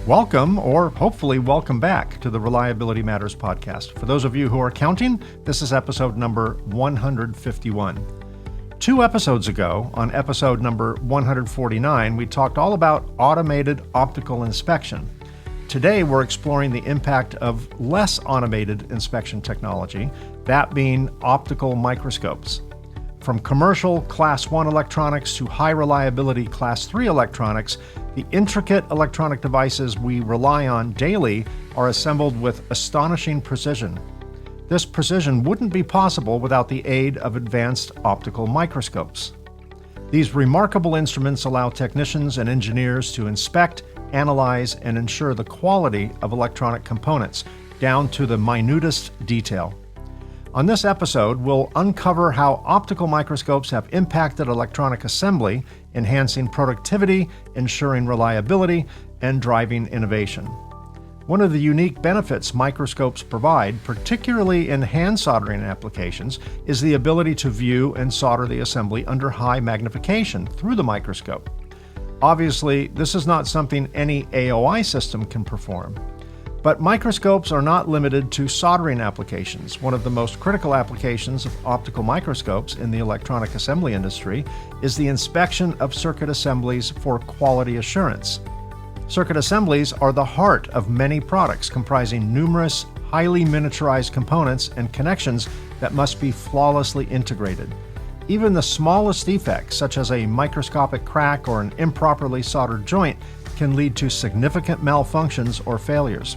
Welcome, or hopefully welcome back to the Reliability Matters podcast. For those of you who are counting, this is episode number 151. 2 episodes ago, on episode number 149, we talked all about automated optical inspection. Today, we're exploring the impact of less automated inspection technology, that being optical microscopes. From commercial Class 1 electronics to high-reliability Class 3 electronics, the intricate electronic devices we rely on daily are assembled with astonishing precision. This precision wouldn't be possible without the aid of advanced optical microscopes. These remarkable instruments allow technicians and engineers to inspect, analyze, and ensure the quality of electronic components, down to the minutest detail. On this episode, we'll uncover how optical microscopes have impacted electronic assembly, enhancing productivity, ensuring reliability, and driving innovation. One of the unique benefits microscopes provide, particularly in hand soldering applications, is the ability to view and solder the assembly under high magnification through the microscope. Obviously, this is not something any AOI system can perform. But microscopes are not limited to soldering applications. One of the most critical applications of optical microscopes in the electronic assembly industry is the inspection of circuit assemblies for quality assurance. Circuit assemblies are the heart of many products, comprising numerous, highly miniaturized components and connections that must be flawlessly integrated. Even the smallest defects, such as a microscopic crack or an improperly soldered joint, can lead to significant malfunctions or failures.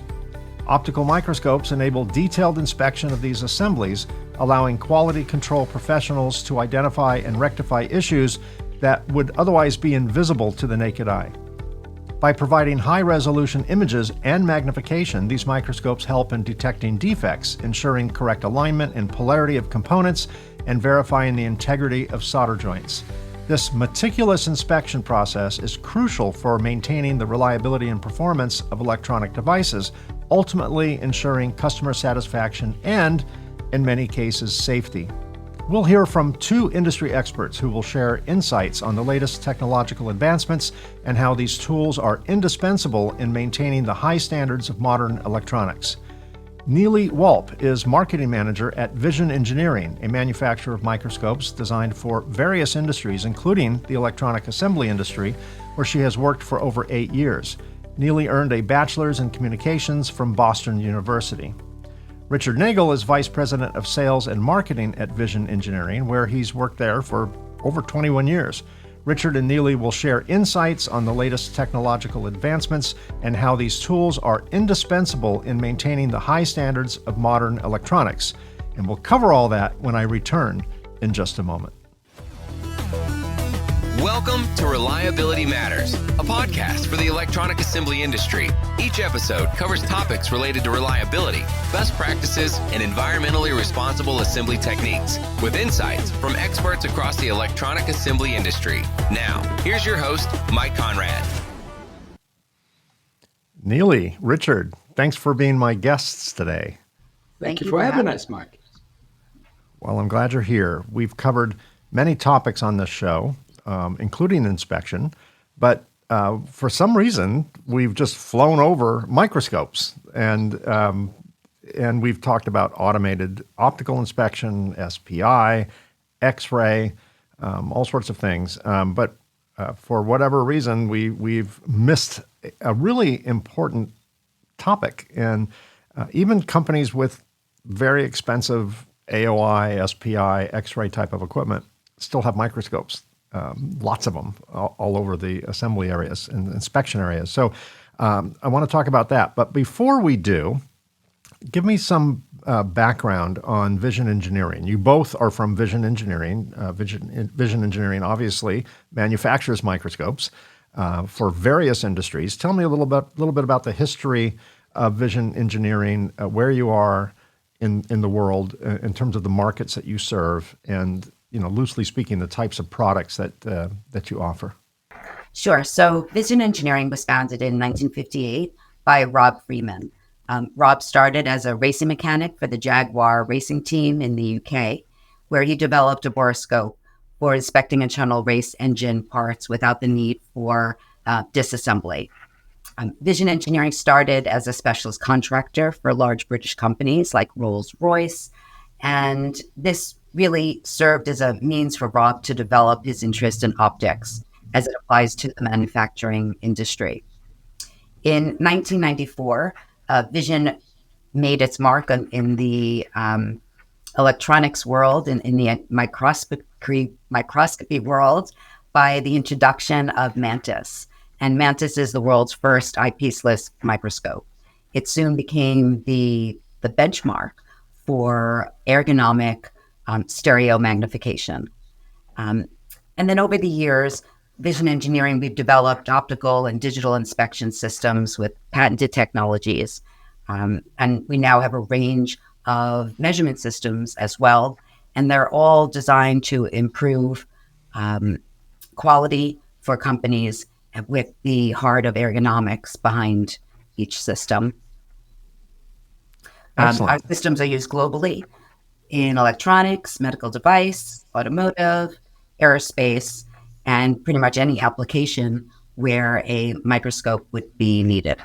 Optical microscopes enable detailed inspection of these assemblies, allowing quality control professionals to identify and rectify issues that would otherwise be invisible to the naked eye. By providing high-resolution images and magnification, these microscopes help in detecting defects, ensuring correct alignment and polarity of components, and verifying the integrity of solder joints. This meticulous inspection process is crucial for maintaining the reliability and performance of electronic devices, ultimately ensuring customer satisfaction and, in many cases, safety. We'll hear from 2 industry experts who will share insights on the latest technological advancements and how these tools are indispensable in maintaining the high standards of modern electronics. Neely Walp is marketing manager at Vision Engineering, a manufacturer of microscopes designed for various industries, including the electronic assembly industry, where she has worked for over 8 years. Neely earned a bachelor's in communications from Boston University. Richard Nagel is vice president of sales and marketing at Vision Engineering, where he's worked there for over 21 years. Richard and Neely will share insights on the latest technological advancements and how these tools are indispensable in maintaining the high standards of modern electronics. And we'll cover all that when I return in just a moment. Welcome to Reliability Matters, a podcast for the electronic assembly industry. Each episode covers topics related to reliability, best practices, and environmentally responsible assembly techniques, with insights from experts across the electronic assembly industry. Now, here's your host, Mike Conrad. Neely, Richard, thanks for being my guests today. Thank you for having us, Mike. Well, I'm glad you're here. We've covered many topics on this show, including inspection, but for some reason, we've just flown over microscopes, and we've talked about automated optical inspection, SPI, X-ray, all sorts of things. But for whatever reason, we've missed a really important topic, and even companies with very expensive AOI, SPI, X-ray type of equipment still have microscopes. Lots of them all over the assembly areas and inspection areas. So I want to talk about that. But before we do, give me some background on Vision Engineering. You both are from Vision Engineering. Vision Engineering obviously manufactures microscopes for various industries. Tell me a little bit about the history of Vision Engineering, where you are in the world in terms of the markets that you serve, and loosely speaking, the types of products that you offer. Sure. So Vision Engineering was founded in 1958 by Rob Freeman. Rob started as a racing mechanic for the Jaguar racing team in the UK, where he developed a Boroscope for inspecting internal race engine parts without the need for disassembly. Vision engineering started as a specialist contractor for large British companies like Rolls-Royce, and this really served as a means for Rob to develop his interest in optics as it applies to the manufacturing industry. In 1994, Vision made its mark in the electronics world, in the microscopy world, by the introduction of Mantis. And Mantis is the world's first eyepieceless microscope. It soon became the benchmark for ergonomic stereo magnification. And then over the years, Vision engineering, we've developed optical and digital inspection systems with patented technologies. And we now have a range of measurement systems as well. And they're all designed to improve quality for companies with the heart of ergonomics behind each system. Our systems are used globally in electronics, medical device, automotive, aerospace, and pretty much any application where a microscope would be needed.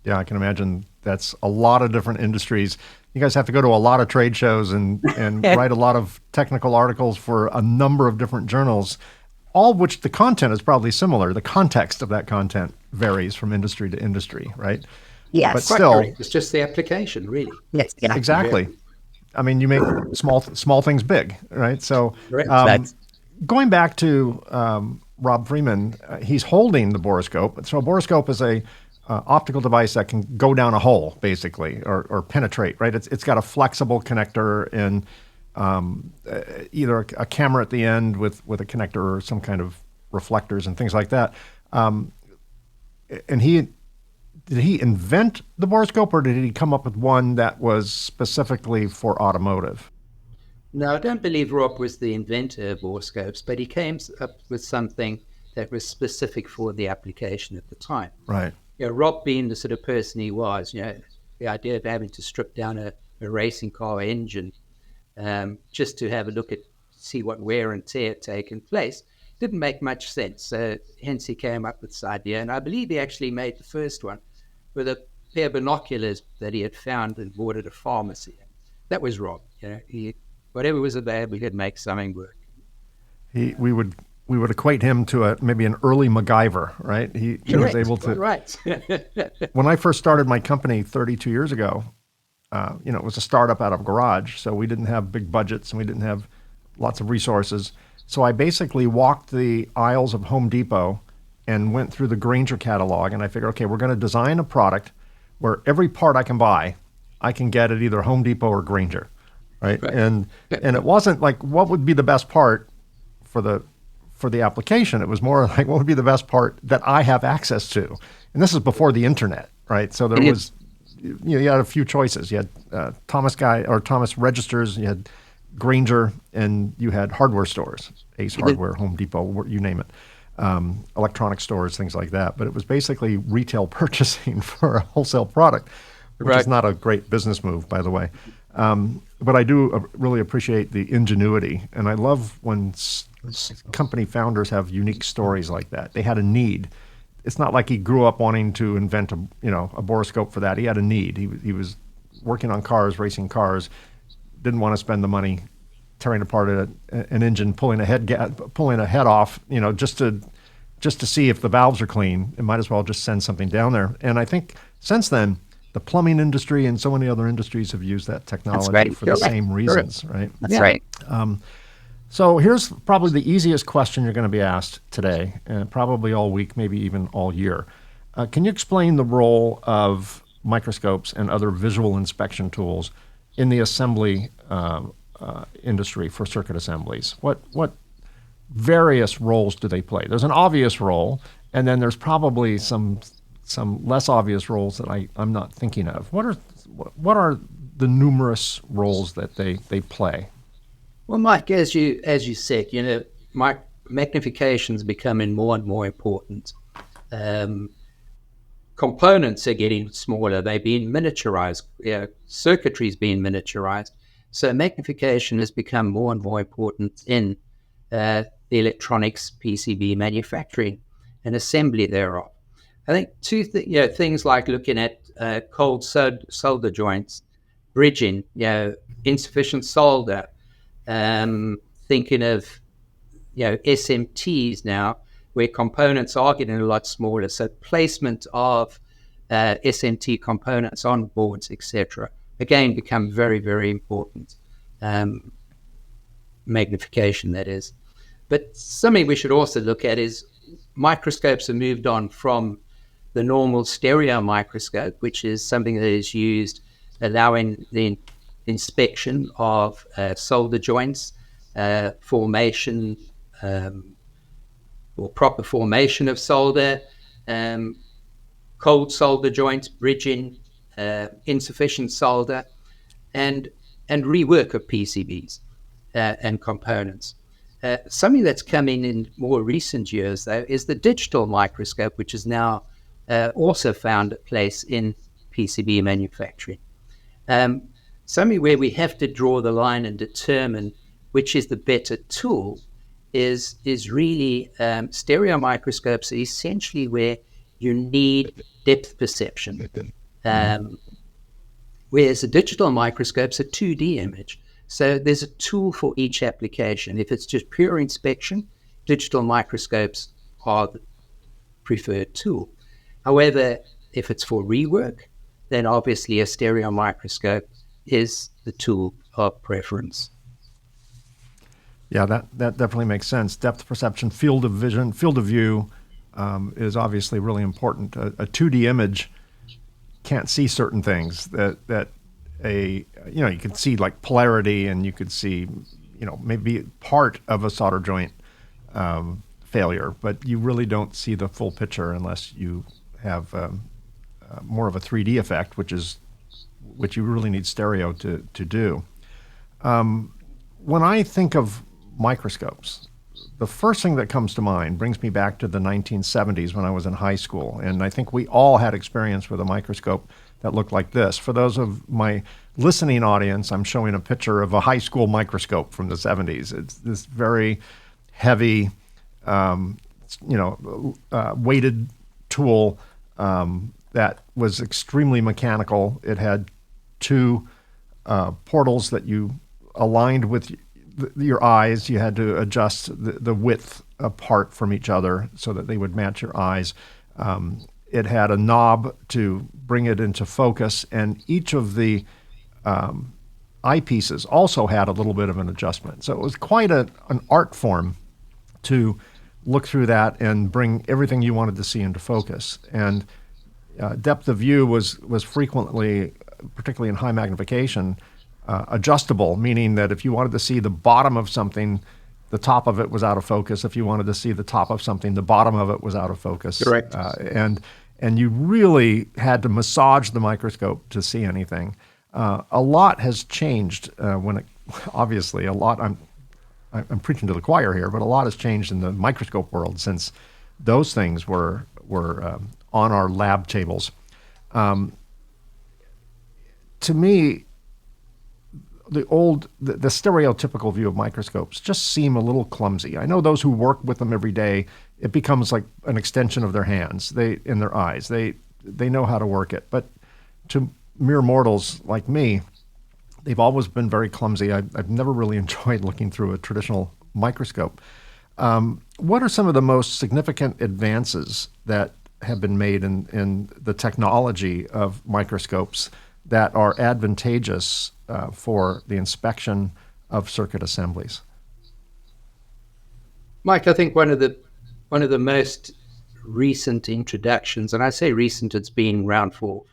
Yeah, I can imagine that's a lot of different industries. You guys have to go to a lot of trade shows and write a lot of technical articles for a number of different journals, all of which the content is probably similar. The context of that content varies from industry to industry, right? Yes. But still, it's just the application, really. Yes, yeah. Exactly. I mean, you make small things big, right? So going back to Rob Freeman, he's holding the Boroscope. So a Boroscope is a optical device that can go down a hole, basically, or penetrate, right? It's got a flexible connector and either a camera at the end with a connector or some kind of reflectors and things like that. And did he invent the Boroscope, or did he come up with one that was specifically for automotive? No, I don't believe Rob was the inventor of Boroscopes, but he came up with something that was specific for the application at the time. Right. Rob being the sort of person he was, the idea of having to strip down a racing car engine just to have a look at, see what wear and tear had taken place, didn't make much sense. So hence he came up with this idea. And I believe he actually made the first one with a pair of binoculars that he had found and bought at a pharmacy. That was Rob. Whatever was available, he'd make something work. We would equate him to maybe an early MacGyver, right? He was able to. Right. When I first started my company 32 years ago, it was a startup out of a garage, so we didn't have big budgets and we didn't have lots of resources. So I basically walked the aisles of Home Depot and went through the Grainger catalog, and I figured, okay, we're going to design a product where every part I can buy, I can get at either Home Depot or Grainger, right? And it wasn't like what would be the best part for the application. It was more like what would be the best part that I have access to. And this is before the internet, right? So there was, you had a few choices. You had Thomas Registers, you had Grainger, and you had hardware stores, Ace Hardware, Home Depot, you name it, electronic stores, things like that. But it was basically retail purchasing for a wholesale product, which is not a great business move, by the way. But I do really appreciate the ingenuity, and I love when company founders have unique stories like that. They had a need. It's not like he grew up wanting to invent a Boroscope for that. He had a need. He was working on cars, racing cars, didn't want to spend the money tearing apart an engine, pulling a head off, just to see if the valves are clean. It might as well just send something down there. And I think since then, the plumbing industry and so many other industries have used that technology for the same reasons, right? That's right. So here's probably the easiest question you're going to be asked today, and probably all week, maybe even all year. Can you explain the role of microscopes and other visual inspection tools in the assembly industry for circuit assemblies? What various roles do they play? There's an obvious role, and then there's probably some less obvious roles that I'm not thinking of. What are the numerous roles that they play? Well, Mike, as you said, magnification is becoming more and more important. Components are getting smaller. They're being miniaturized. Circuitry is being miniaturized. So magnification has become more and more important in the electronics PCB manufacturing and assembly thereof. I think things like looking at cold solder joints, bridging, insufficient solder, thinking of SMTs now, where components are getting a lot smaller. So placement of SMT components on boards, etc., again, become very, very important. Magnification, that is. But something we should also look at is microscopes have moved on from the normal stereo microscope, which is something that is used allowing the inspection of solder joints, formation or proper formation of solder, cold solder joints, bridging, insufficient solder, and rework of PCBs and components. Something that's coming in more recent years, though, is the digital microscope, which is now also found a place in PCB manufacturing. Something where we have to draw the line and determine which is the better tool is really stereo microscopes are essentially where you need depth perception. Whereas a digital microscope's a 2D image. So there's a tool for each application. If it's just pure inspection, digital microscopes are the preferred tool. However, if it's for rework, then obviously a stereo microscope is the tool of preference. Yeah, that definitely makes sense. Depth perception, field of vision, field of view is obviously really important. A 2D image can't see certain things that you could see like polarity, and you could see maybe part of a solder joint failure, but you really don't see the full picture unless you have more of a 3D effect, which you really need stereo to do. When I think of microscopes, the first thing that comes to mind brings me back to the 1970s when I was in high school, and I think we all had experience with a microscope that looked like this. For those of my listening audience, I'm showing a picture of a high school microscope from the 70s. It's this very heavy, weighted tool that was extremely mechanical. It had two portals that you aligned with your eyes. You had to adjust the width apart from each other so that they would match your eyes. It had a knob to bring it into focus, and each of the eyepieces also had a little bit of an adjustment. So it was quite an art form to look through that and bring everything you wanted to see into focus. And depth of view was frequently, particularly in high magnification, adjustable, meaning that if you wanted to see the bottom of something, the top of it was out of focus. If you wanted to see the top of something, the bottom of it was out of focus. Correct. And you really had to massage the microscope to see anything. A lot has changed obviously a lot. I'm preaching to the choir here, but a lot has changed in the microscope world since those things were on our lab tables. To me, the stereotypical view of microscopes just seem a little clumsy. I know those who work with them every day, it becomes like an extension of their hands, in their eyes. They know how to work it. But to mere mortals like me, they've always been very clumsy. I've never really enjoyed looking through a traditional microscope. What are some of the most significant advances that have been made in the technology of microscopes that are advantageous for the inspection of circuit assemblies? Mike, I think one of the most recent introductions, and I say recent, it's been around for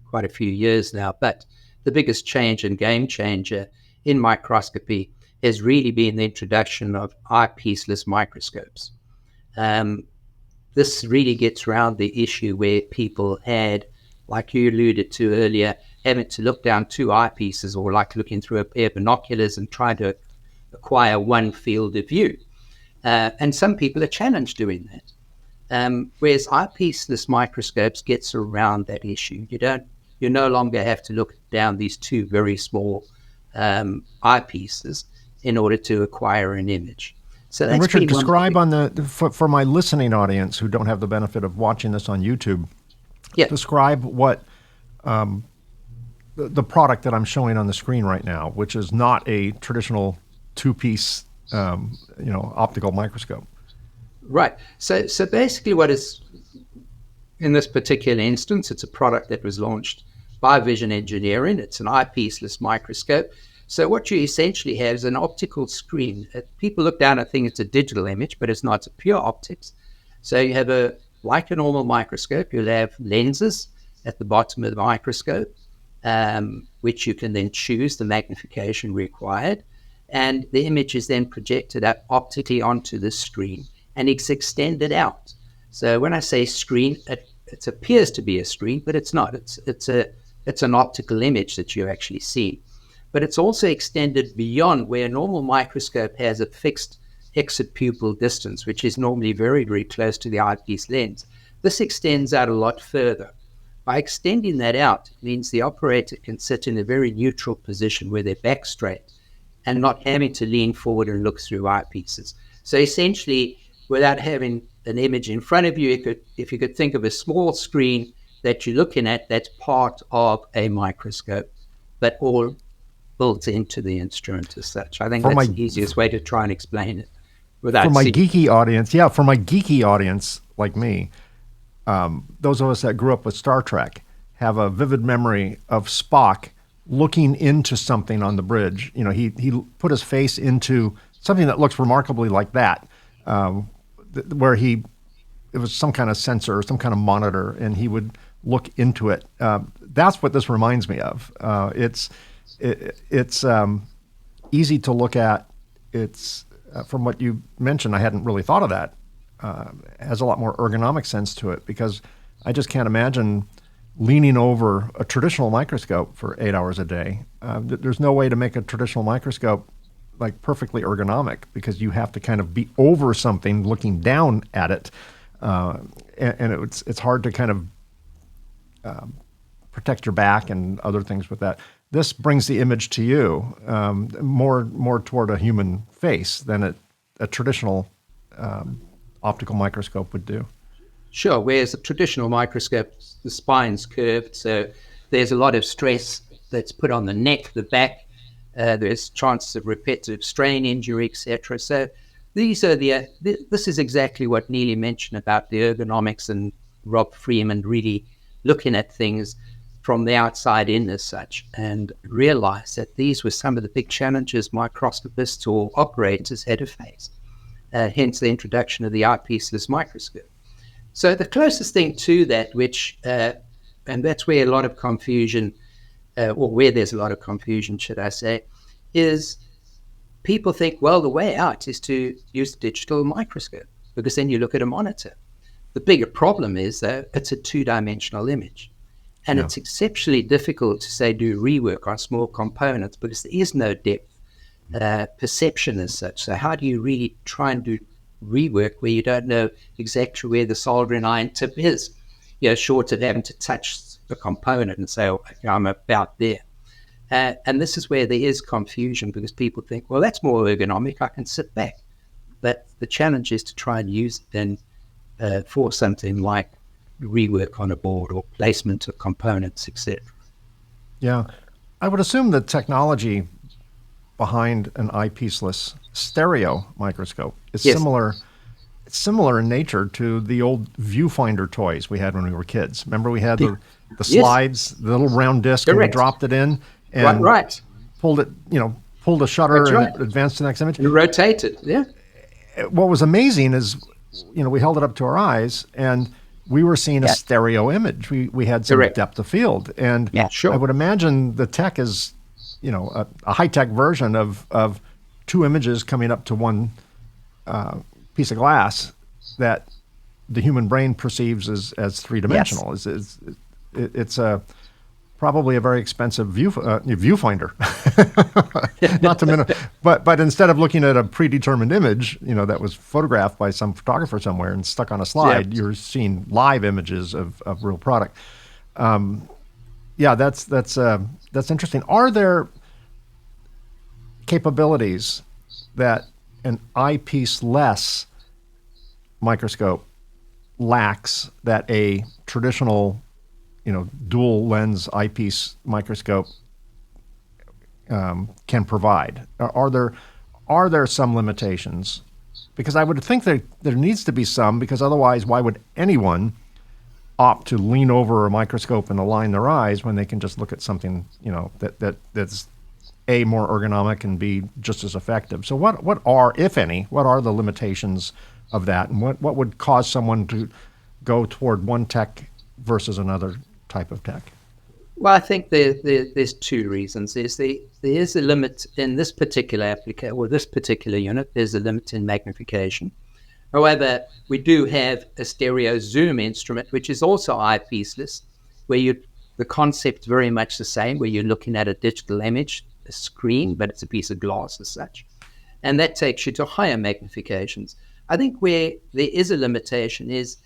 quite a few years now, but the biggest change and game changer in microscopy has really been the introduction of eyepieceless microscopes. This really gets around the issue where people had, like you alluded to earlier, having to look down two eyepieces, or like looking through a pair of binoculars and trying to acquire one field of view. And some people are challenged doing that. Whereas eyepieceless microscopes gets around that issue. You no longer have to look down these two very small eyepieces in order to acquire an image. So And that's Richard, pretty describe wonderful. for my listening audience who don't have the benefit of watching this on YouTube, Yeah. describe what the product that I'm showing on the screen right now, which is not a traditional two-piece, optical microscope. Right. So basically, what is in this particular instance, it's a product that was launched by Vision Engineering. It's an eyepieceless microscope. So what you essentially have is an optical screen. People look down and think it's a digital image, but it's not. It's a pure optics. So you have like a normal microscope, you'll have lenses at the bottom of the microscope, which you can then choose the magnification required. And the image is then projected up optically onto the screen, and it's extended out. So when I say screen, it appears to be a screen, but it's not. It's an optical image that you actually see. But it's also extended beyond where a normal microscope has a fixed exit pupil distance, which is normally very, very close to the eyepiece lens. This extends out a lot further. By extending that out, it means the operator can sit in a very neutral position where they're back straight and not having to lean forward and look through eyepieces. So essentially, without having an image in front of you, if you could think of a small screen that you're looking at, that's part of a microscope, but all built into the instrument as such. I think that's the easiest way to try and explain it without for my seeing. geeky audience like me, those of us that grew up with Star Trek have a vivid memory of Spock looking into something on the bridge. He put his face into something that looks remarkably like that, where it was some kind of sensor or some kind of monitor, and he would look into it. That's what this reminds me of. It's easy to look at. It's from what you mentioned, I hadn't really thought of that. Has a lot more ergonomic sense to it, because I just can't imagine leaning over a traditional microscope for 8 hours a day. There's no way to make a traditional microscope like perfectly ergonomic, because you have to kind of be over something looking down at it, and it's hard to kind of protect your back and other things with that. This brings the image to you more toward a human face than a traditional optical microscope would do. Sure, whereas a traditional microscope, the spine's curved, so there's a lot of stress that's put on the neck, the back. There's chances of repetitive strain injury, etc. So this is exactly what Neely mentioned about the ergonomics and Rob Freeman really looking at things from the outside in as such, and realize that these were some of the big challenges microscopists or operators had to face. Hence the introduction of the eyepieceless microscope. So the closest thing to that, which, and that's where a lot of confusion, or where there's a lot of confusion, should I say, is people think, well, the way out is to use a digital microscope, because then you look at a monitor. The bigger problem is, though, it's a two-dimensional image. And it's exceptionally difficult to, say, do rework on small components, because there is no depth perception as such. So how do you really try and do rework where you don't know exactly where the soldering iron tip is? Short of having to touch a component and say, oh, I'm about there. And this is where there is confusion, because people think, well, that's more ergonomic, I can sit back. But the challenge is to try and use it then for something like rework on a board or placement of components, etc. Yeah, I would assume the technology behind an eyepieceless stereo microscope is similar in nature to the old viewfinder toys we had when we were kids. Remember, we had the slides, the little round disc, and we dropped it in and pulled a shutter and it advanced to the next image. You rotate it, yeah. What was amazing is, we held it up to our eyes and we were seeing a stereo image. We had some depth of field. And I would imagine the tech is, a high-tech version of two images coming up to one piece of glass that the human brain perceives as three-dimensional. Yes. It's probably a very expensive viewfinder. Not to minimize, but instead of looking at a predetermined image, that was photographed by some photographer somewhere and stuck on a slide, you're seeing live images of real product. That's interesting. Are there capabilities that an eyepiece-less microscope lacks that a traditional, dual lens eyepiece microscope can provide? Are there some limitations? Because I would think that there needs to be some, because otherwise, why would anyone opt to lean over a microscope and align their eyes when they can just look at something, that's A, more ergonomic, and B, just as effective? So what are, if any, what are the limitations of that, and what would cause someone to go toward one tech versus another type of tech? Well, I think there's two reasons. There is a limit in this particular application, or this particular unit. There's a limit in magnification. However, we do have a stereo zoom instrument, which is also eyepieceless, where the concept's very much the same, where you're looking at a digital image, a screen, but it's a piece of glass as such. And that takes you to higher magnifications. I think where there is a limitation is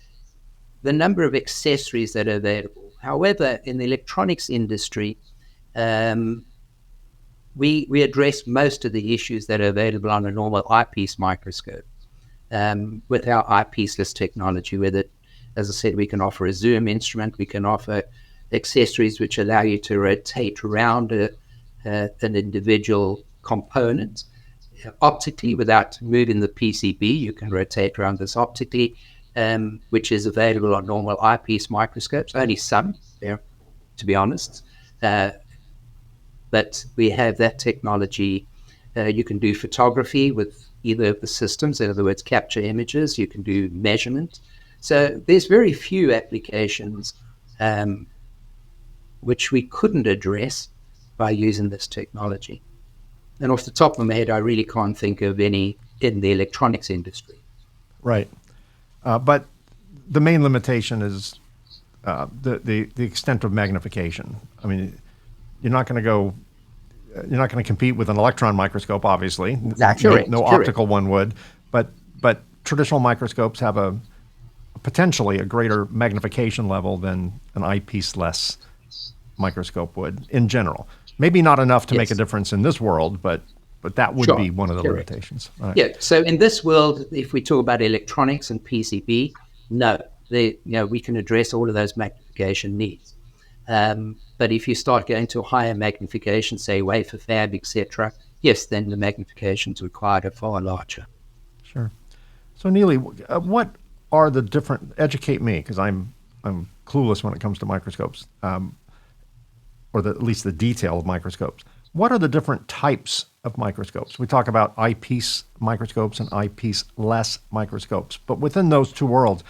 the number of accessories that are available. However, in the electronics industry, we address most of the issues that are available on a normal eyepiece microscope with our eyepieceless technology. With it, as I said, we can offer a zoom instrument. We can offer accessories which allow you to rotate around an individual component optically without moving the PCB. You can rotate around this optically, which is available on normal eyepiece microscopes. Only some there, to be honest. But we have that technology. You can do photography with either of the systems, in other words, capture images. You can do measurement. So there's very few applications which we couldn't address by using this technology. And off the top of my head, I really can't think of any in the electronics industry. Right. But the main limitation is the extent of magnification. I mean, you're not going to compete with an electron microscope, Exactly. obviously. No optical one would, but traditional microscopes have potentially a greater magnification level than an eyepiece-less microscope would in general. Maybe not enough to make a difference in this world, but that would be one of the limitations. Right. Yeah. So in this world, if we talk about electronics and PCB, no, we can address all of those magnification needs. But if you start going to a higher magnification, say wafer fab, etc., yes, then the magnifications required are far larger. Sure. So Neely, what are the different? Educate me, because I'm clueless when it comes to microscopes, or at least the detail of microscopes. What are the different types of microscopes? We talk about eyepiece microscopes and eyepiece-less microscopes, but within those two worlds,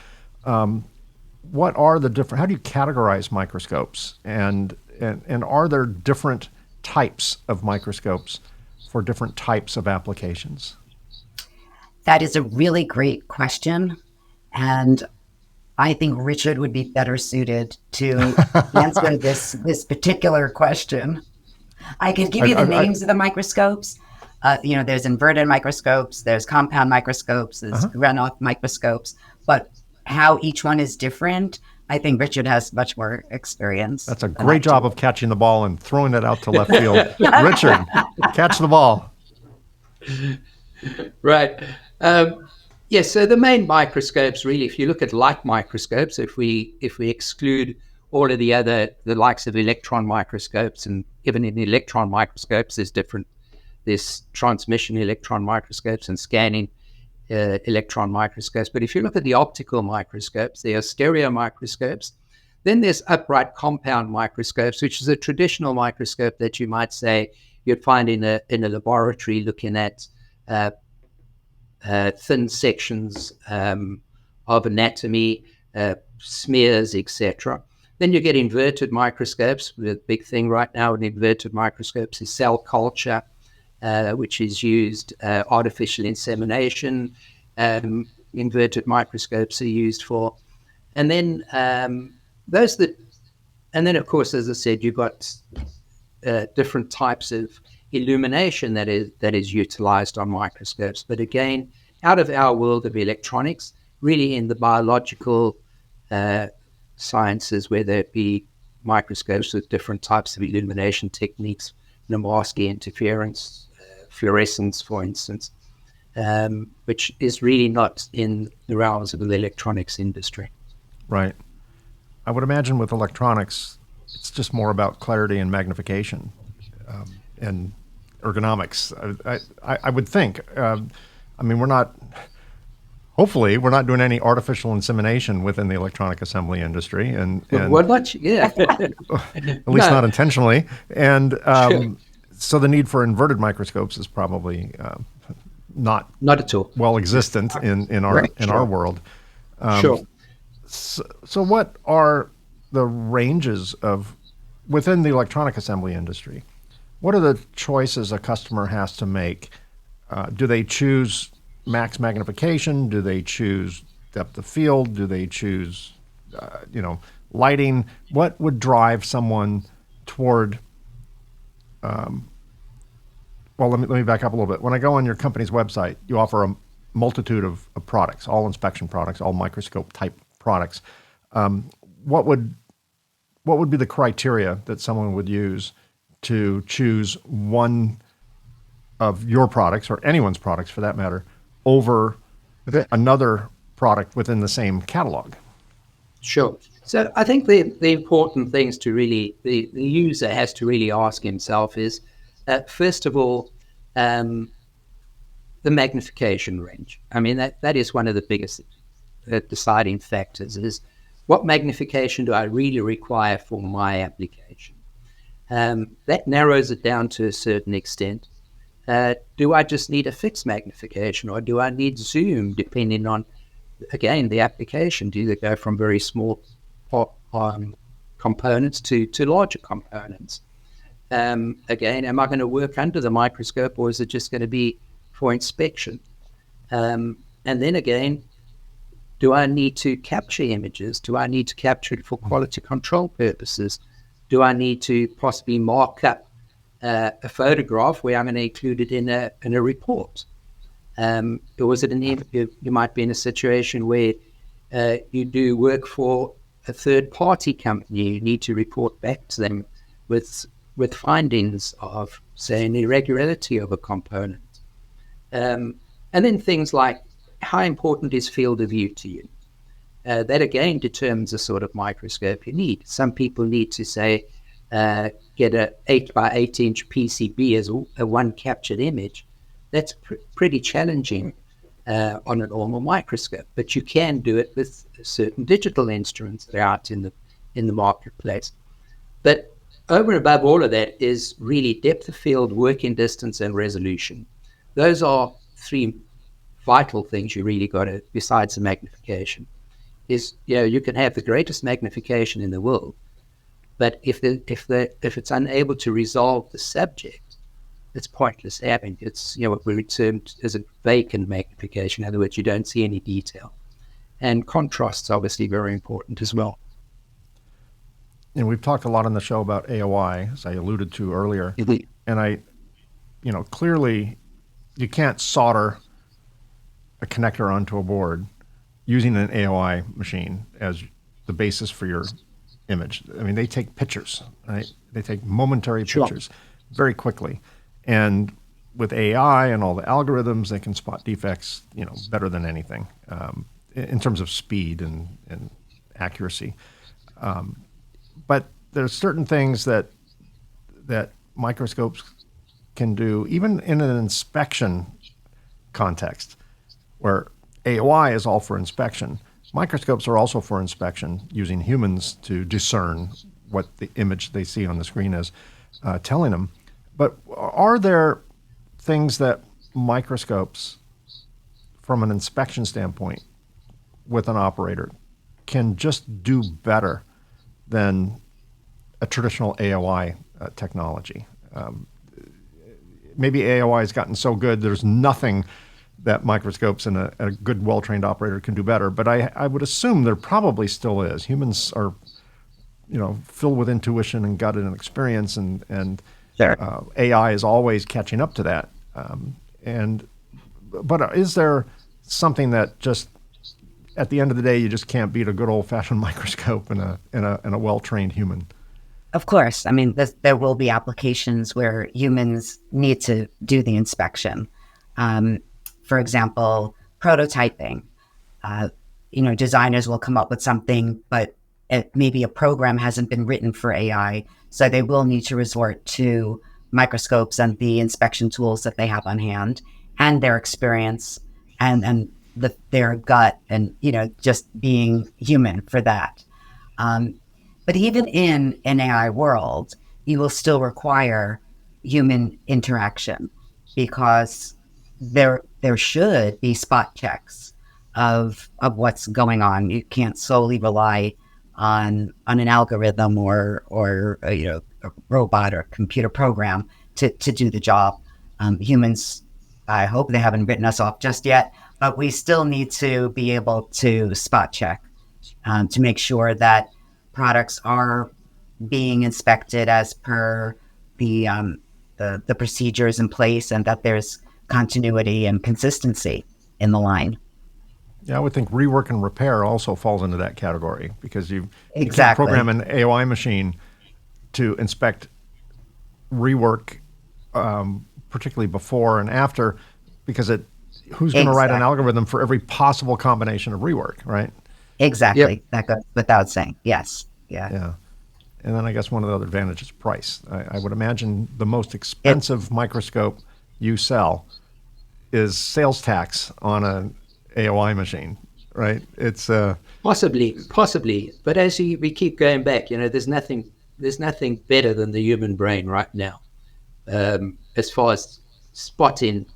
what are the different? How do you categorize microscopes, and are there different types of microscopes for different types of applications? That is a really great question, and I think Richard would be better suited to answer this particular question. I could give you the names of the microscopes. There's inverted microscopes, there's compound microscopes, there's Ergonomic microscopes, but how each one is different, I think Richard has much more experience. That's a great job of catching the ball and throwing it out to left field. Richard, catch the ball. Right. So the main microscopes, really, if you look at light microscopes, if we exclude all of the likes of electron microscopes, and even in electron microscopes, there's transmission electron microscopes and scanning electron microscopes. But if you look at the optical microscopes, there are stereo microscopes. Then there's upright compound microscopes, which is a traditional microscope that you might say you'd find in a laboratory looking at thin sections of anatomy, smears, etc. Then you get inverted microscopes. The big thing right now in inverted microscopes is cell culture, which is used artificial insemination. Inverted microscopes are used for, and then of course, as I said, you've got different types of illumination that is utilized on microscopes. But again, out of our world of electronics, really in the biological sciences, whether it be microscopes with different types of illumination techniques, Minkowski interference, fluorescence, for instance, which is really not in the realms of the electronics industry. Right. I would imagine with electronics, it's just more about clarity and magnification and ergonomics. I would think. I mean, hopefully, we're not doing any artificial insemination within the electronic assembly industry, and What much? Yeah. at least not intentionally. And so the need for inverted microscopes is probably not at all well existent in our world. Sure. So what are the ranges of within the electronic assembly industry? What are the choices a customer has to make? Do they choose max magnification? Do they choose depth of field? Do they choose, lighting? What would drive someone toward? Well, let me back up a little bit. When I go on your company's website, you offer a multitude of products, all inspection products, all microscope type products. What would be the criteria that someone would use to choose one of your products, or anyone's products for that matter, over another product within the same catalog? Sure. So I think the important things to really, the user has to really ask himself is, first of all, the magnification range. I mean, that is one of the biggest deciding factors, is what magnification do I really require for my application? That narrows it down to a certain extent. Do I just need a fixed magnification, or do I need zoom, depending on, again, the application? Do they go from very small components to larger components? Again, am I going to work under the microscope, or is it just going to be for inspection? And then again, do I need to capture images? Do I need to capture it for quality control purposes? Do I need to possibly mark up a photograph where I'm going to include it in a report? Or is it you might be in a situation where you do work for a third-party company. You need to report back to them with findings of, say, an irregularity of a component. And then things like, how important is field of view to you? That again determines the sort of microscope you need. Some people need to say, get a 8 by 8 inch PCB as a one captured image. That's pretty challenging on a normal microscope, but you can do it with certain digital instruments that are out in the marketplace. But over and above all of that is really depth of field, working distance, and resolution. Those are three vital things you really got to, besides the magnification. Is, you can have the greatest magnification in the world, but if it's unable to resolve the subject, it's pointless having. It's what we term as a vacant magnification. In other words, you don't see any detail. And contrast's obviously very important as well. And we've talked a lot on the show about AOI, as I alluded to earlier. Mm-hmm. And clearly you can't solder a connector onto a board using an AOI machine as the basis for your image. I mean, they take pictures, right? They take momentary pictures very quickly. And with AI and all the algorithms, they can spot defects, better than anything in terms of speed and accuracy. But there's certain things that microscopes can do, even in an inspection context, where AOI is all for inspection. Microscopes are also for inspection, using humans to discern what the image they see on the screen is telling them. But are there things that microscopes, from an inspection standpoint, with an operator, can just do better than a traditional AOI technology? Maybe AOI has gotten so good, there's nothing that microscopes and a good, well-trained operator can do better. But I would assume there probably still is. Humans are, filled with intuition and gut and experience, and Sure. AI is always catching up to that. But is there something that just, at the end of the day, you just can't beat a good old-fashioned microscope and a well-trained human? Of course. I mean, there will be applications where humans need to do the inspection. For example, prototyping. Designers will come up with something, but maybe a program hasn't been written for AI, so they will need to resort to microscopes and the inspection tools that they have on hand, and their experience, and their gut, and just being human for that. But even in an AI world, you will still require human interaction, because there should be spot checks of what's going on. You can't solely rely on an algorithm or a robot or computer program to do the job. Humans, I hope they haven't written us off just yet, but we still need to be able to spot check to make sure that products are being inspected as per the procedures in place, and that there's continuity and consistency in the line. Yeah, I would think rework and repair also falls into that category, because you can't Exactly. program an AOI machine to inspect rework, particularly before and after, because who's going to write an Exactly. algorithm for every possible combination of rework, right? Exactly. Yep. That goes without saying. Yes. Yeah. Yeah. And then I guess one of the other advantages is price. I would imagine the most expensive microscope you sell is sales tax on an AOI machine, right? It's Possibly. But as we keep going back, there's nothing better than the human brain right now, as far as spotting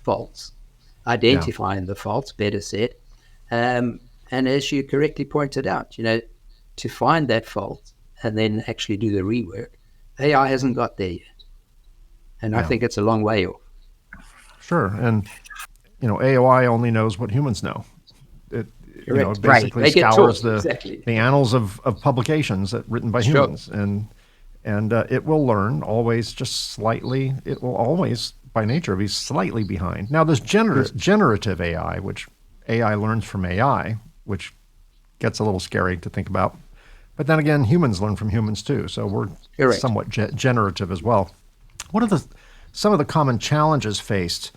faults, identifying the faults, better said. And as you correctly pointed out, to find that fault and then actually do the rework, AI hasn't got there yet. And I think it's a long way off. Sure. And, AOI only knows what humans know. It Correct. basically They get scours taught, exactly. the annals of publications written by humans. And it will learn always just slightly. It will always, by nature, be slightly behind. Now, there's generative AI, which AI learns from AI, which gets a little scary to think about. But then again, humans learn from humans too. So we're Correct. somewhat generative as well. What are some of the common challenges faced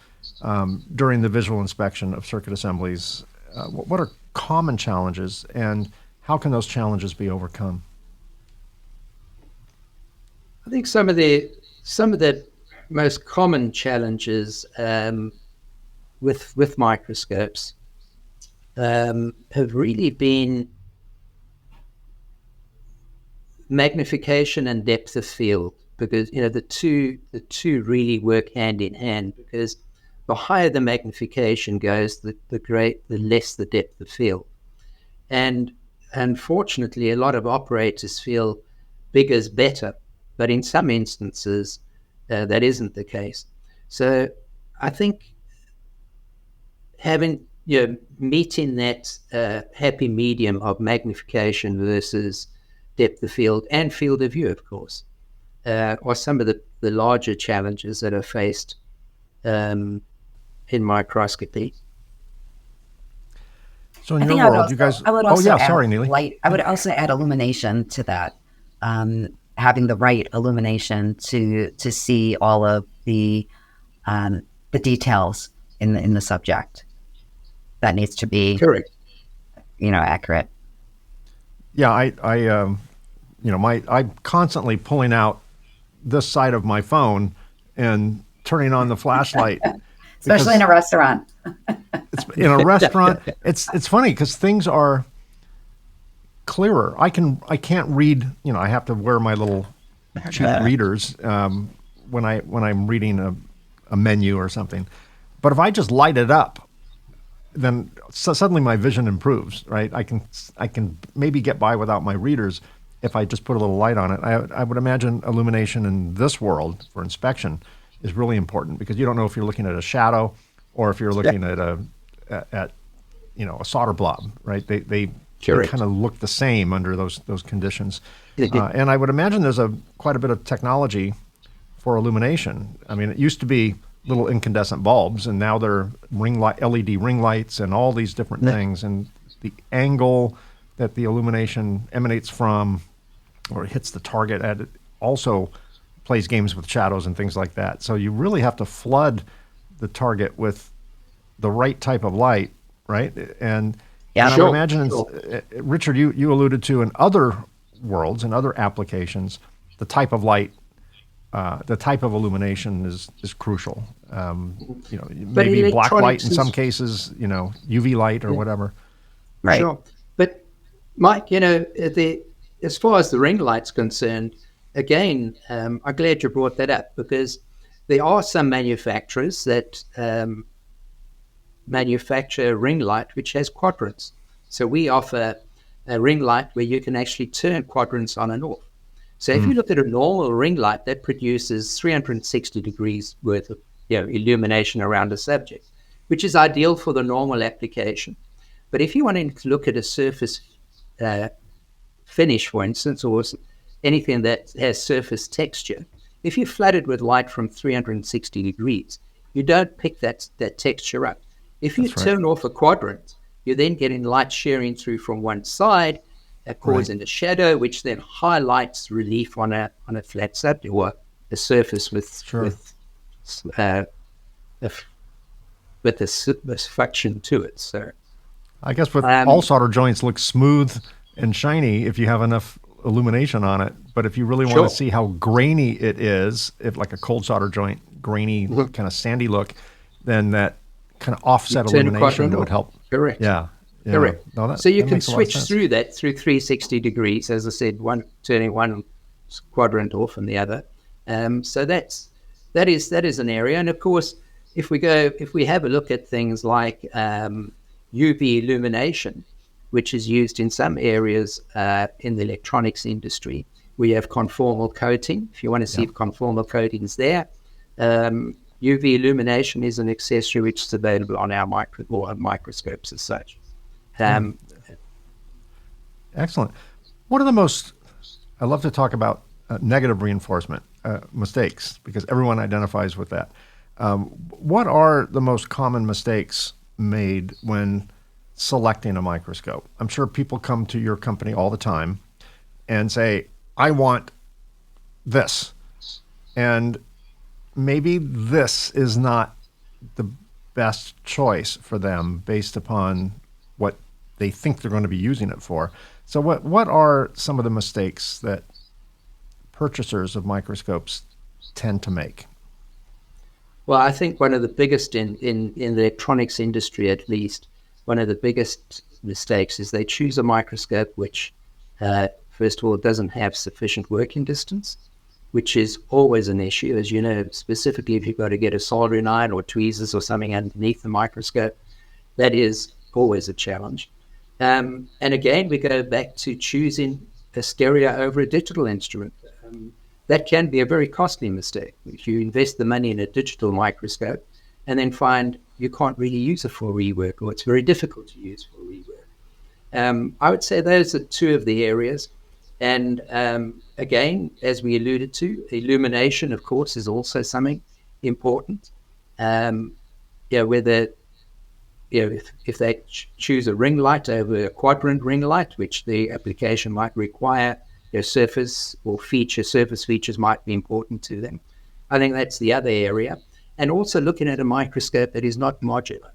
during the visual inspection of circuit assemblies? What are common challenges, and how can those challenges be overcome? I think some of the most common challenges with microscopes have really been magnification and depth of field, because the two really work hand in hand, because the higher the magnification goes, the less the depth of field. And unfortunately, a lot of operators feel bigger's better, but in some instances that isn't the case. So I think meeting that happy medium of magnification versus depth of field and field of view, of course, are some of the larger challenges that are faced in microscopy. So in your world, you guys... I would also add sorry, Neely. light. I would also add illumination to that. Having the right illumination to see all of the details in the subject. That needs to be Correct. Accurate. Yeah, I'm constantly pulling out this side of my phone and turning on the flashlight. Especially in a restaurant. In a restaurant, it's funny because things are clearer. I can't read. I have to wear my little cheap readers when I'm reading a menu or something. But if I just light it up, then suddenly my vision improves. Right? I can maybe get by without my readers if I just put a little light on it. I would imagine illumination in this world for inspection is really important, because you don't know if you're looking at a shadow or if you're looking at a solder blob, right? They kind of look the same under those conditions. And I would imagine there's quite a bit of technology for illumination. I mean, it used to be little incandescent bulbs, and now they're LED ring lights and all these different things. And the angle that the illumination emanates from or hits the target at it also plays games with shadows and things like that. So you really have to flood the target with the right type of light, right? And Yeah, and I sure, would imagine, sure. Richard, you alluded to in other worlds and other applications, the type of light, the type of illumination is crucial. But Maybe black light electronics in some is, cases, UV light or yeah, whatever. right. sure. But Mike, as far as the ring light's concerned, again, I'm glad you brought that up, because there are some manufacturers that manufacture a ring light which has quadrants. So we offer a ring light where you can actually turn quadrants on and off. So if you look at a normal ring light, that produces 360 degrees worth of illumination around a subject, which is ideal for the normal application. But if you want to look at a surface finish, for instance, or anything that has surface texture, if you flood it with light from 360 degrees, you don't pick that texture up. If you That's right. turn off a quadrant, you're then getting light sharing through from one side, causing a shadow, which then highlights relief on a flat subject or a surface with Sure. a function to it. So I guess with all solder joints look smooth and shiny if you have enough illumination on it. But if you really want Sure. to see how grainy it is, if like a cold solder joint, grainy, kind of sandy look, then that kind of offset turn a illumination quadrant would off. help. Correct. Yeah. Correct. No, So you that can makes a lot of switch sense. through that through 360 degrees, as I said, turning one quadrant off and the other. So that is an area. And of course, if we have a look at things like UV illumination, which is used in some areas in the electronics industry, we have conformal coating. If you want to see if conformal coating is there, UV illumination is an accessory which is available on our microscopes as such. Excellent. One of the most, I love to talk about negative reinforcement mistakes because everyone identifies with that. What are the most common mistakes made when selecting a microscope? I'm sure people come to your company all the time and say, I want this. And maybe this is not the best choice for them based upon what they think they're going to be using it for. So what are some of the mistakes that purchasers of microscopes tend to make? Well, I think one of the biggest in the electronics industry, at least, one of the biggest mistakes is they choose a microscope which, first of all, doesn't have sufficient working distance, which is always an issue. As you know, specifically if you've got to get a soldering iron or tweezers or something underneath the microscope, that is always a challenge. And again, we go back to choosing a stereo over a digital instrument. That can be a very costly mistake. If you invest the money in a digital microscope and then find you can't really use it for rework, or it's very difficult to use for rework. I would say those are two of the areas. And again, as we alluded to, illumination, of course, is also something important. Whether if they choose a ring light over a quadrant ring light, which the application might require, surface features might be important to them. I think that's the other area. And also looking at a microscope that is not modular,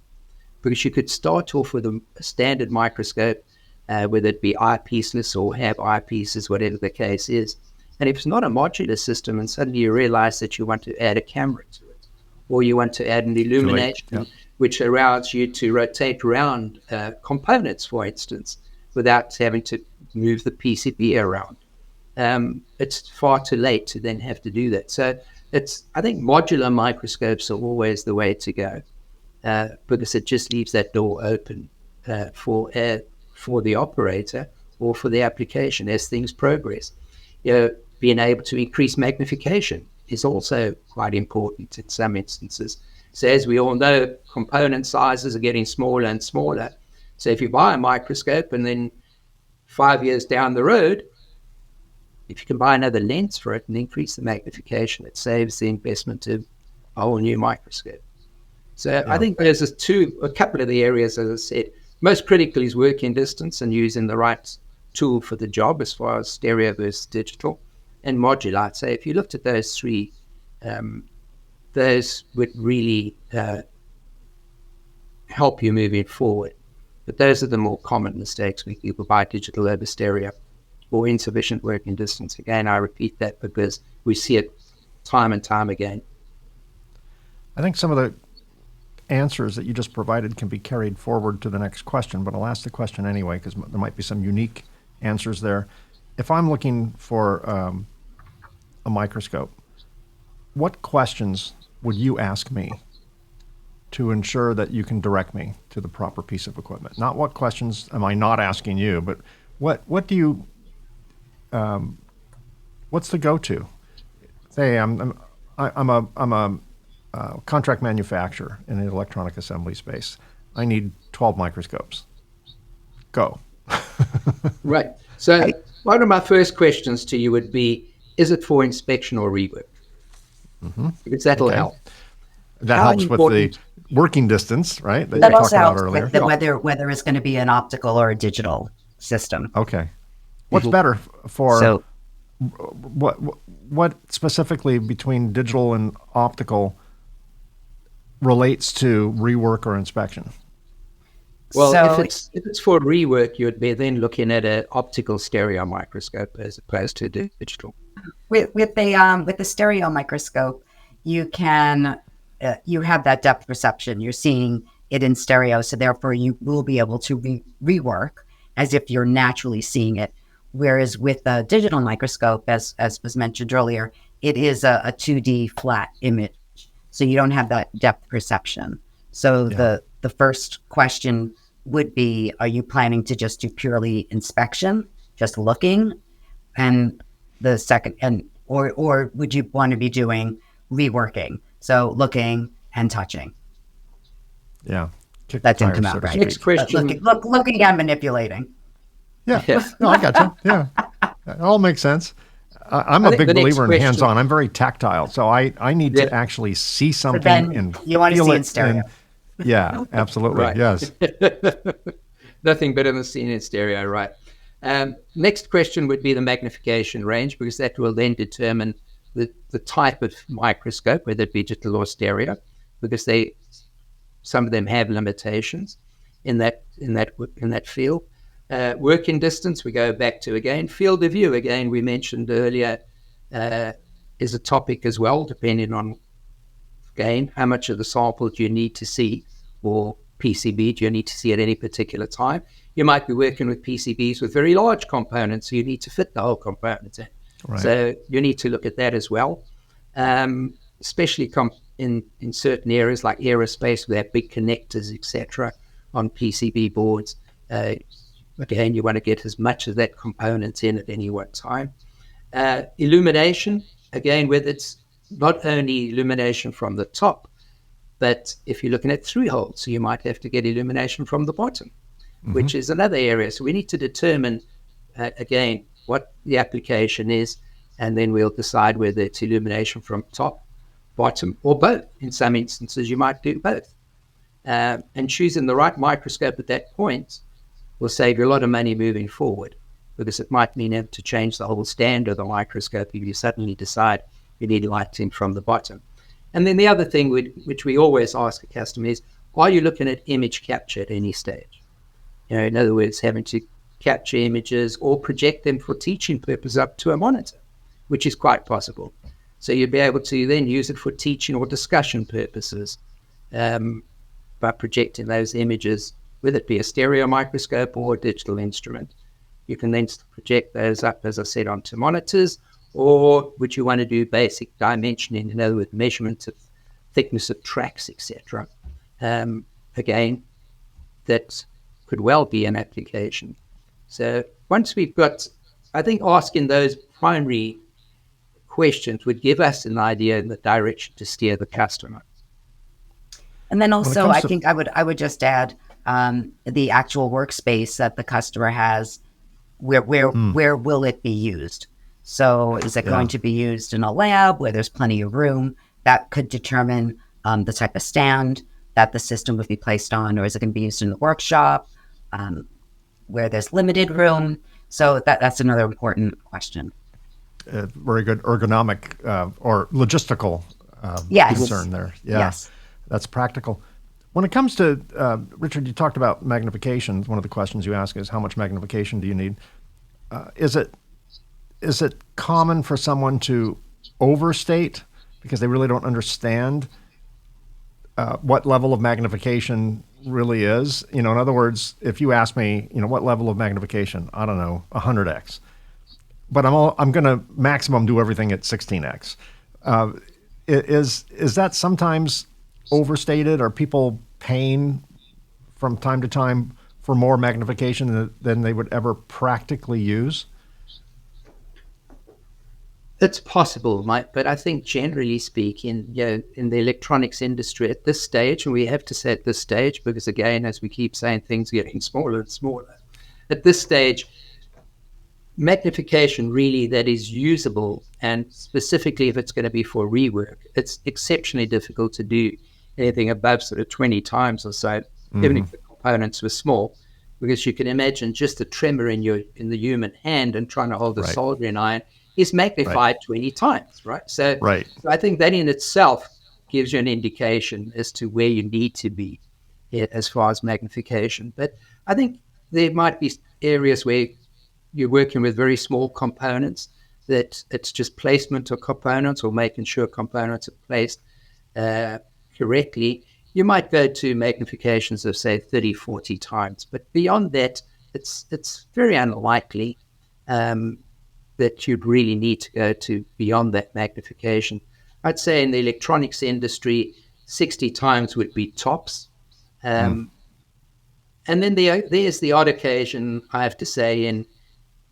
because you could start off with a standard microscope, whether it be eyepieceless or have eyepieces, whatever the case is. And if it's not a modular system and suddenly you realize that you want to add a camera to it, or you want to add an illumination, which allows you to rotate around components, for instance, without having to move the PCB around. It's far too late to then have to do that. So I think modular microscopes are always the way to go, because it just leaves that door open for the operator or for the application as things progress. Being able to increase magnification is also quite important in some instances. So as we all know, component sizes are getting smaller and smaller. So if you buy a microscope and then 5 years down the road, if you can buy another lens for it and increase the magnification, it saves the investment of a whole new microscope. So I think there's a couple of the areas, as I said. Most critical is working distance and using the right tool for the job as far as stereo versus digital, and modular. I'd say if you looked at those three those would really help you moving forward. But those are the more common mistakes when people buy digital over stereo or insufficient working distance. Again, I repeat that because we see it time and time again. I think some of the answers that you just provided can be carried forward to the next question, but I'll ask the question anyway because there might be some unique answers there. If I'm looking for a microscope, what questions would you ask me to ensure that you can direct me to the proper piece of equipment? Not what questions am I not asking you, but what do you what's the go-to? Say I'm a contract manufacturer in the electronic assembly space. I need 12 microscopes. Go. Right. So one of my first questions to you would be, is it for inspection or rework? Mm-hmm. Because that'll help. That helps with the working distance, right? That also helps earlier. with whether it's going to be an optical or a digital system. Okay. What's better for what specifically between digital and optical relates to rework or inspection? Well, So- if it's for rework, you'd be then looking at an optical stereo microscope as opposed to digital. With the stereo microscope, you can you have that depth perception. You're seeing it in stereo, so therefore you will be able to rework as if you're naturally seeing it. Whereas with a digital microscope, as was mentioned earlier, it is a 2D flat image, so you don't have that depth perception. So the first question would be, are you planning to just do purely inspection, just looking? And the second, or would you want to be doing reworking? So looking and touching. Yeah. Kick That the didn't come tires, out so to right. speak. Next question. Looking and manipulating. Yeah. Yeah. No, I got you. Yeah. It all makes sense. I'm I a think big the next believer in question- hands-on. I'm very tactile, so I need Yeah. to actually see something then and you want to feel see it in stereo. yeah, absolutely. Right. Yes. Nothing better than seeing in stereo, right? Next question would be the magnification range, because that will then determine the type of microscope, whether it be digital or stereo, because some of them have limitations in that field. Working distance, we go back to again. Field of view, again, we mentioned earlier, is a topic as well, depending on, again, how much of the sample do you need to see, or PCB do you need to see at any particular time. You might be working with PCBs with very large components, so you need to fit the whole component in. Right. So you need to look at that as well, especially in certain areas like aerospace, where big connectors, etc., on PCB boards. Again, you want to get as much of that component in at any one time. Illumination, again, whether it's not only illumination from the top, but if you're looking at through holes, so you might have to get illumination from the bottom, which is another area. So we need to determine, again, what the application is, and then we'll decide whether it's illumination from top, bottom, or both. In some instances, you might do both. And choosing the right microscope at that point will save you a lot of money moving forward, because it might mean having to change the whole stand of the microscope if you suddenly decide you need lighting from the bottom. And then the other thing which we always ask a customer is, are you looking at image capture at any stage? In other words, having to capture images or project them for teaching purposes up to a monitor, which is quite possible. So you'd be able to then use it for teaching or discussion purposes by projecting those images, whether it be a stereo microscope or a digital instrument. You can then project those up, as I said, onto monitors, or would you want to do basic dimensioning, in other words, measurements of thickness of tracks, etc. Again, that could well be an application. So once we've got, I think asking those primary questions would give us an idea in the direction to steer the customer. And then also, I to- think I would just add the actual workspace that the customer has. Where will it be used? So is it going to be used in a lab where there's plenty of room? That could determine the type of stand that the system would be placed on, or is it going to be used in the workshop where there's limited room? So that's another important question. Very good ergonomic or logistical Yes. concern there. Yeah, Yes. that's practical. When it comes to, Richard, you talked about magnification. One of the questions you ask is how much magnification do you need? Is it common for someone to overstate because they really don't understand what level of magnification really is? In other words, if you ask me, what level of magnification, I don't know, 100x, but I'm going to maximum do everything at 16x. Is that sometimes overstated? Are people paying from time to time for more magnification than they would ever practically use? It's possible, Mike, but I think generally speaking, in the electronics industry at this stage, and we have to say at this stage, because again, as we keep saying, things are getting smaller and smaller. At this stage, magnification really that is usable, and specifically if it's going to be for rework, it's exceptionally difficult to do anything above sort of 20 times or so, even if the components were small, because you can imagine just a tremor in the human hand and trying to hold a soldering iron is magnified 20 times, right? So I think that in itself gives you an indication as to where you need to be as far as magnification. But I think there might be areas where you're working with very small components that it's just placement of components or making sure components are placed correctly. You might go to magnifications of, say, 30, 40 times. But beyond that, it's very unlikely that you'd really need to go to beyond that magnification. I'd say in the electronics industry, 60 times would be tops. And then there's the odd occasion, I have to say, in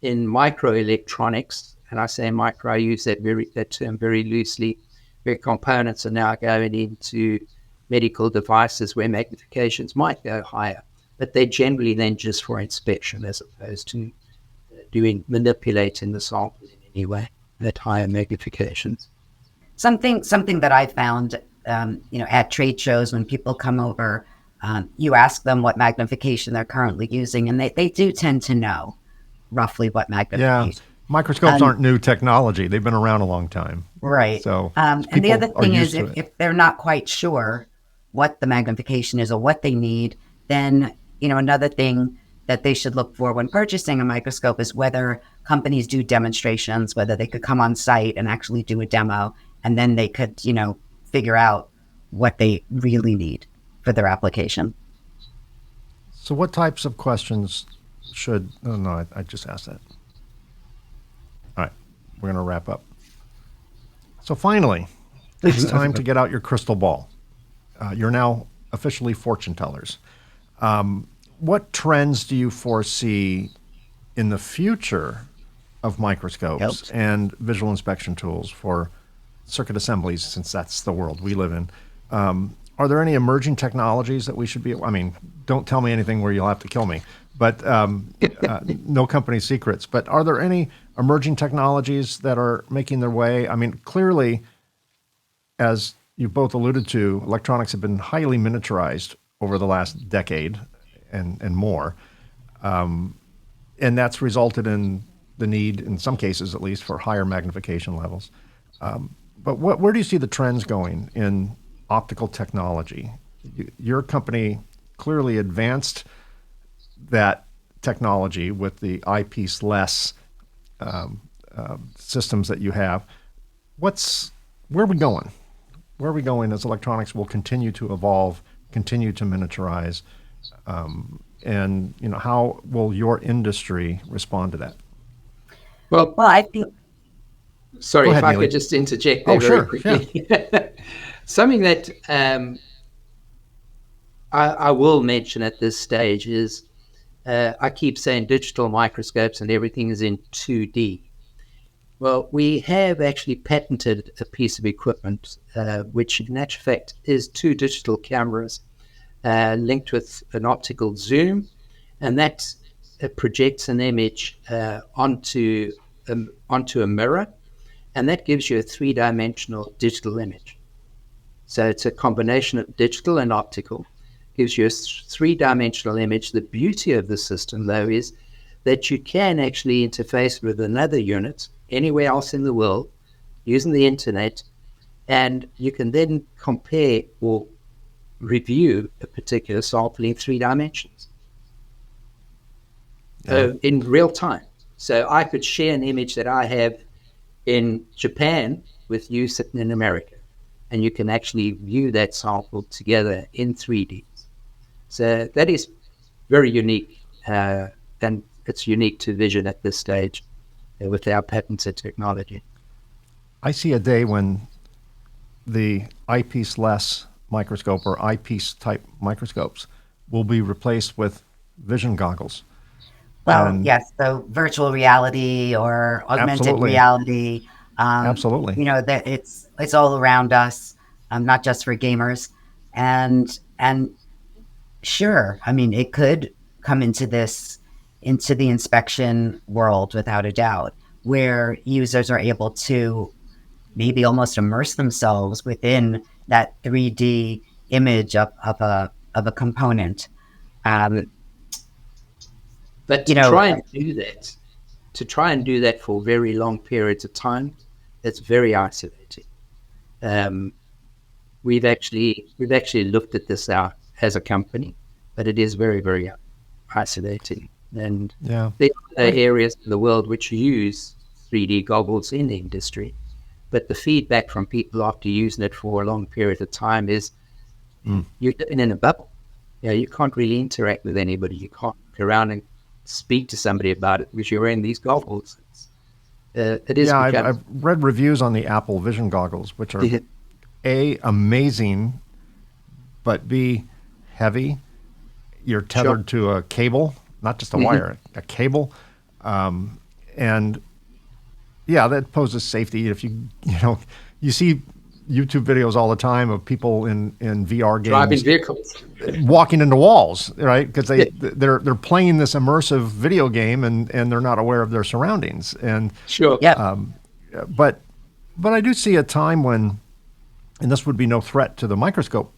microelectronics, and I say micro, I use that term very loosely, where components are now going into medical devices where magnifications might go higher, but they're generally then just for inspection as opposed to manipulating the sample in any way at higher magnifications. Something that I found, at trade shows when people come over, you ask them what magnification they're currently using, and they do tend to know roughly what magnification. Yeah, microscopes aren't new technology; they've been around a long time. Right. So, and the other thing is, if they're not quite sure what the magnification is or what they need, then another thing that they should look for when purchasing a microscope is whether companies do demonstrations, whether they could come on site and actually do a demo, and then they could, figure out what they really need for their application. So what types of questions should, I just asked that. All right, we're going to wrap up. So finally, it's time to get out your crystal ball. You're now officially fortune tellers. What trends do you foresee in the future of microscopes and visual inspection tools for circuit assemblies, since that's the world we live in? Are there any emerging technologies that we should be, don't tell me anything where you'll have to kill me, but no company secrets. But are there any emerging technologies that are making their way? Clearly, as you both alluded to, electronics have been highly miniaturized over the last decade and more. And that's resulted in the need, in some cases at least, for higher magnification levels. But where do you see the trends going in optical technology? Your company clearly advanced that technology with the eyepiece-less systems that you have. Where are we going? Where are we going as electronics will continue to evolve, continue to miniaturize? And how will your industry respond to that? Well, I think. Sorry, ahead, if I Neely. could just interject there very quickly. Yeah. Something that I will mention at this stage is I keep saying digital microscopes and everything is in 2D. Well, we have actually patented a piece of equipment, which in actual fact is two digital cameras linked with an optical zoom, and that projects an image onto a mirror, and that gives you a three-dimensional digital image. So it's a combination of digital and optical. Gives you a three-dimensional image. The beauty of the system, though, is that you can actually interface with another unit anywhere else in the world using the internet And you can then compare or review a particular sample in 3 dimensions. So in real time. So I could share an image that I have in Japan with you sitting in America, and you can actually view that sample together in 3D. So that is very unique, and it's unique to Vision at this stage with our patented technology. I see a day when the eyepiece-less microscope or eyepiece-type microscopes will be replaced with vision goggles. Well, yes, so virtual reality or augmented Absolutely. reality. Absolutely. That it's all around us, not just for gamers. And sure, I mean, it could come into the inspection world without a doubt, where users are able to maybe almost immerse themselves within that 3D image of a component. But to try and do that for very long periods of time, it's very isolating. We've actually looked at this out as a company, but it is very, very isolating. And there are areas in the world which use 3D goggles in the industry, but the feedback from people after using it for a long period of time is you're living in a bubble. You can't really interact with anybody. You can't go around and speak to somebody about it because you're wearing these goggles. It is. Yeah, I've read reviews on the Apple Vision goggles, which are A, amazing, but B, heavy. You're tethered to a cable, not just a wire, a cable. And yeah, that poses safety. If you see YouTube videos all the time of people in VR games driving vehicles, walking into walls, right? Because they're playing this immersive video game and they're not aware of their surroundings. And but I do see a time when, and this would be no threat to the microscope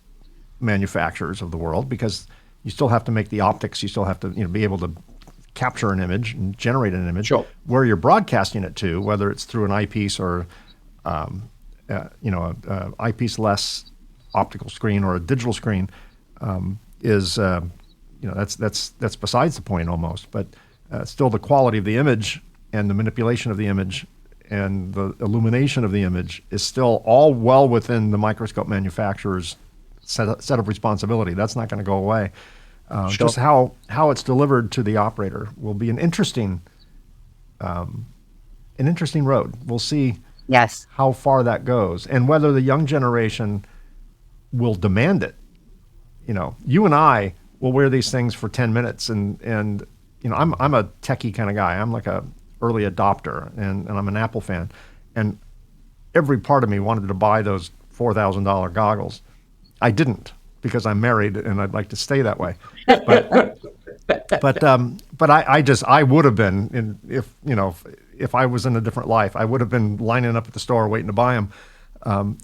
manufacturers of the world, because you still have to make the optics, you still have to be able to capture an image and generate an image. Where you're broadcasting it to, whether it's through an eyepiece or a eyepiece-less optical screen or a digital screen, is that's besides the point almost. But still, the quality of the image and the manipulation of the image and the illumination of the image is still all well within the microscope manufacturer's set of responsibility. That's not going to go away. Just how it's delivered to the operator will be an interesting road. We'll see. Yes. How far that goes, and whether the young generation will demand it. You and I will wear these things for 10 minutes, and I'm a techie kind of guy. I'm like a early adopter, and I'm an Apple fan, and every part of me wanted to buy those $4,000 goggles. I didn't, because I'm married and I'd like to stay that way. But I would have been, if I was in a different life, I would have been lining up at the store waiting to buy them.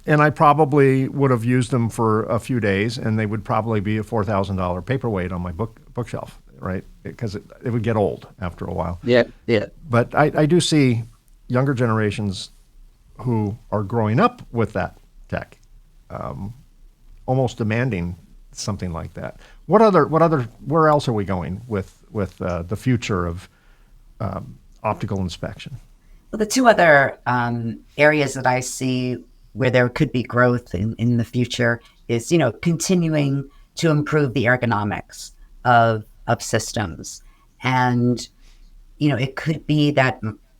And I probably would have used them for a few days, and they would probably be a $4,000 paperweight on my bookshelf, right? Because it would get old after a while. Yeah. But I do see younger generations who are growing up with that tech, almost demanding something like that. Where else are we going with the future of optical inspection? Well, the two other areas that I see where there could be growth in the future is, continuing to improve the ergonomics of systems. And, it could be that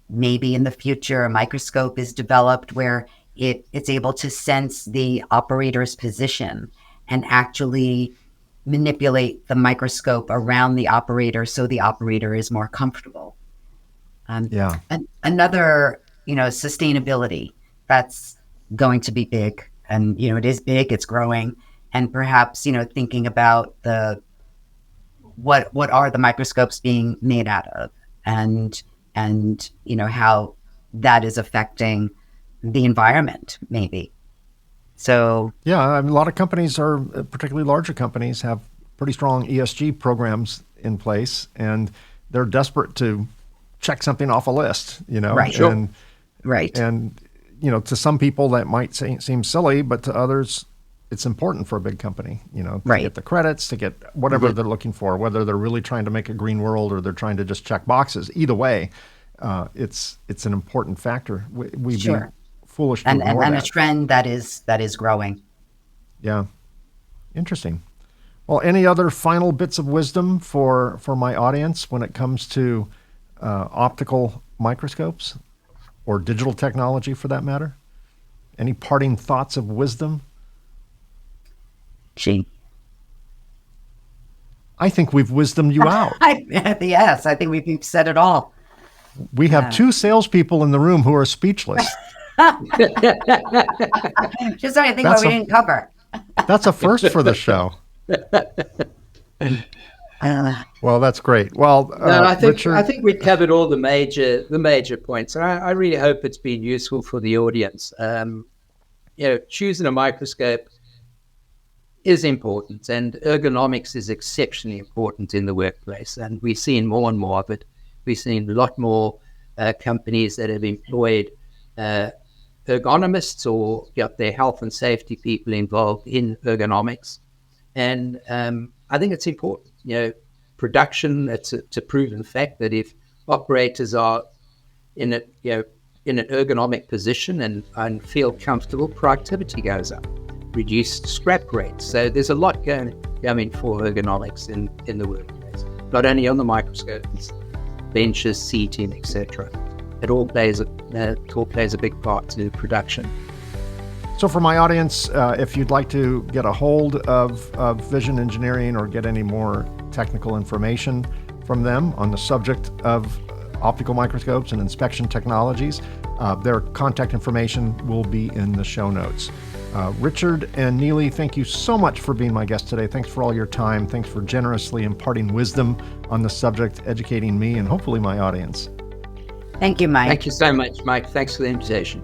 maybe in the future a microscope is developed where it's able to sense the operator's position and actually manipulate the microscope around the operator so the operator is more comfortable. And another, sustainability, that's going to be big. And, it is big, it's growing. And perhaps, thinking about what are the microscopes being made out of, and how that is affecting the environment, maybe. So a lot of companies particularly larger companies, have pretty strong ESG programs in place, and they're desperate to check something off a list, Right. And, right. And to some people that might seem silly, but to others, it's important for a big company, to Right. get the credits, to get whatever they're looking for, whether they're really trying to make a green world or they're trying to just check boxes. Either way, it's an important factor. We'd Sure. be foolish to And ignore a that. trend that is growing. Yeah. Interesting. Well, any other final bits of wisdom for my audience when it comes to optical microscopes or digital technology for that matter? Any parting thoughts of wisdom? Gee. I think we've wisdomed you out. Yes, I think we've said it all. We have two salespeople in the room who are speechless. Just anything That's we a- didn't cover. That's a first for the show. Well, that's great. Well, No, I Richard, think we've covered all the major points. And I really hope it's been useful for the audience. Choosing a microscope is important, and ergonomics is exceptionally important in the workplace. And we're seeing more and more of it. We're seeing a lot more companies that have employed ergonomists or got their health and safety people involved in ergonomics. And I think it's important. Production, it's a proven fact that if operators are in an ergonomic position and feel comfortable, productivity goes up, reduced scrap rates. So there's a lot going for ergonomics in the workplace, not only on the microscopes, benches, seating, etc. It all plays a big part to production. so for my audience, if you'd like to get a hold of Vision Engineering or get any more technical information from them on the subject of optical microscopes and inspection technologies, their contact information will be in the show notes. Richard and Neely, thank you so much for being my guest today. Thanks for all your time. Thanks for generously imparting wisdom on the subject, educating me and hopefully my audience. Thank you, Mike. Thank you so much, Mike. Thanks for the invitation.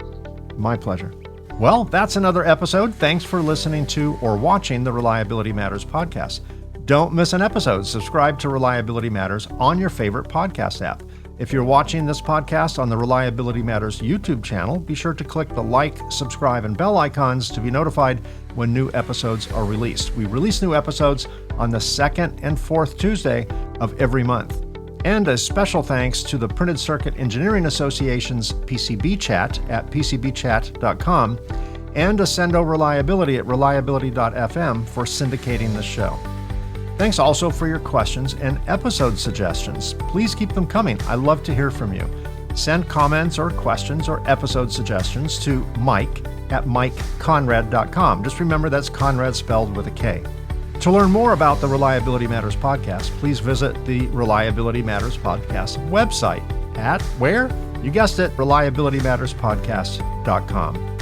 My pleasure. Well, that's another episode. Thanks for listening to or watching the Reliability Matters podcast. Don't miss an episode. Subscribe to Reliability Matters on your favorite podcast app. If you're watching this podcast on the Reliability Matters YouTube channel, be sure to click the like, subscribe, and bell icons to be notified when new episodes are released. We release new episodes on the second and fourth Tuesday of every month. And a special thanks to the Printed Circuit Engineering Association's PCB chat at pcbchat.com and Ascendo Reliability at reliability.fm for syndicating the show. Thanks also for your questions and episode suggestions. Please keep them coming. I love to hear from you. Send comments or questions or episode suggestions to Mike at mikeconrad.com. Just remember that's Conrad spelled with a K. To learn more about the Reliability Matters podcast, please visit the Reliability Matters podcast website at where? You guessed it, reliabilitymatterspodcast.com.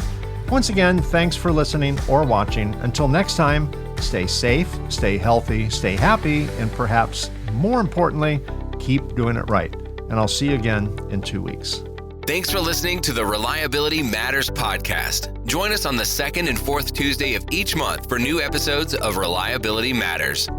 Once again, thanks for listening or watching. Until next time, stay safe, stay healthy, stay happy, and perhaps more importantly, keep doing it right. And I'll see you again in 2 weeks. Thanks for listening to the Reliability Matters podcast. Join us on the second and fourth Tuesday of each month for new episodes of Reliability Matters.